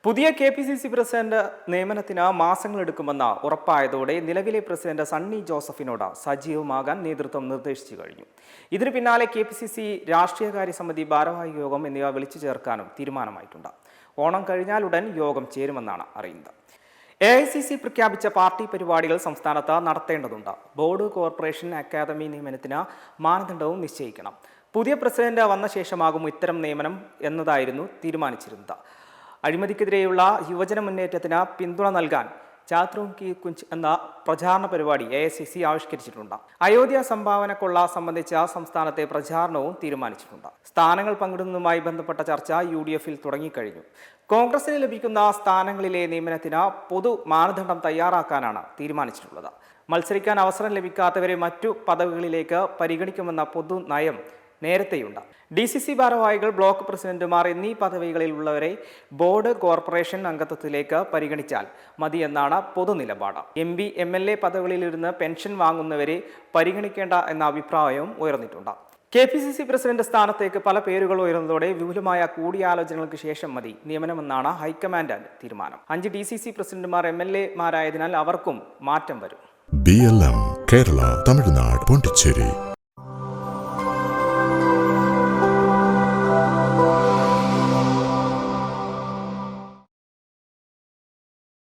പുതിയ KPCC president നിയമനത്തിന് മാസങ്ങളെടുക്കുമെന്ന് ഉറപ്പായതോടെ നിലവിലെ പ്രസിഡന്റ് സണ്ണി ജോസഫിനോട് സജീവമാകാൻ നേതൃത്വം നിർദ്ദേശിച്ചു കഴിഞ്ഞു. ഇതിനു പിന്നാലെ KPCC രാഷ്ട്രീയകാര്യ സമിതി ഭാരവാഹി യോഗം എന്നിവ വിളിച്ചു ചേർക്കാനും തീരുമാനമായിട്ടുണ്ട്. ഓണം കഴിഞ്ഞാലുടൻ യോഗം ചേരുമെന്നാണ് അറിയുന്നത്. AICC പ്രഖ്യാപിച്ച പാർട്ടി പരിപാടികൾ സംസ്ഥാനത്ത് നടത്തേണ്ടതുണ്ട്. ബോർഡ്, കോർപ്പറേഷൻ, അക്കാദമി നിയമനത്തിന് മാനദണ്ഡവും നിശ്ചയിക്കണം. പുതിയ പ്രസിഡന്റ് വന്ന ശേഷമാകും ഇത്തരം നിയമനം എന്നതായിരുന്നു തീരുമാനിച്ചിരുന്നത്. അഴിമതിക്കെതിരെയുള്ള യുവജന മുന്നേറ്റത്തിന് പിന്തുണ നൽകാൻ ചാത്രോം കി കുഞ്ച് എന്ന പ്രചാരണ പരിപാടി AICC ആവിഷ്കരിച്ചിട്ടുണ്ട്. അയോധ്യ സംഭാവനക്കൊള്ള സംബന്ധിച്ച സംസ്ഥാനത്തെ പ്രചാരണവും തീരുമാനിച്ചിട്ടുണ്ട്. സ്ഥാനങ്ങൾ പങ്കിടുന്നതുമായി ബന്ധപ്പെട്ട ചർച്ച UDF-ൽ തുടങ്ങിക്കഴിഞ്ഞു. കോൺഗ്രസിന് ലഭിക്കുന്ന സ്ഥാനങ്ങളിലെ നിയമനത്തിന് പൊതു മാനദണ്ഡം തയ്യാറാക്കാനാണ് തീരുമാനിച്ചിട്ടുള്ളത്. മത്സരിക്കാൻ അവസരം ലഭിക്കാത്തവരെ മറ്റു പദവികളിലേക്ക് പരിഗണിക്കുമെന്ന പൊതു നയം നേരത്തെയുണ്ട്. DCC ഭാരവാഹികൾ, ബ്ലോക്ക് പ്രസിഡന്റുമാർ എന്നീ പദവികളിലുള്ളവരെ ബോർഡ്, കോർപ്പറേഷൻ അംഗത്വത്തിലേക്ക് പരിഗണിച്ചാൽ മതിയെന്നാണ് പൊതുനിലപാട്. MP, MLA പദവികളിലിരുന്ന് പെൻഷൻ വാങ്ങുന്നവരെ പരിഗണിക്കേണ്ട എന്ന അഭിപ്രായവും ഉയർന്നിട്ടുണ്ട്. KPCC പ്രസിഡന്റ് സ്ഥാനത്തേക്ക് പല പേരുകൾ ഉയർന്നതോടെ വിപുലമായ കൂടിയാലോചനകൾക്ക് ശേഷം മതി നിയമനമെന്നാണ് ഹൈക്കമാൻഡ് തീരുമാനം. 5 DCC പ്രസിഡന്റുമാർ MLA മാരായതിനാൽ അവർക്കും മാറ്റം വരും. BLM കേരള, തമിഴ്നാട്, പോണ്ടിച്ചേരി.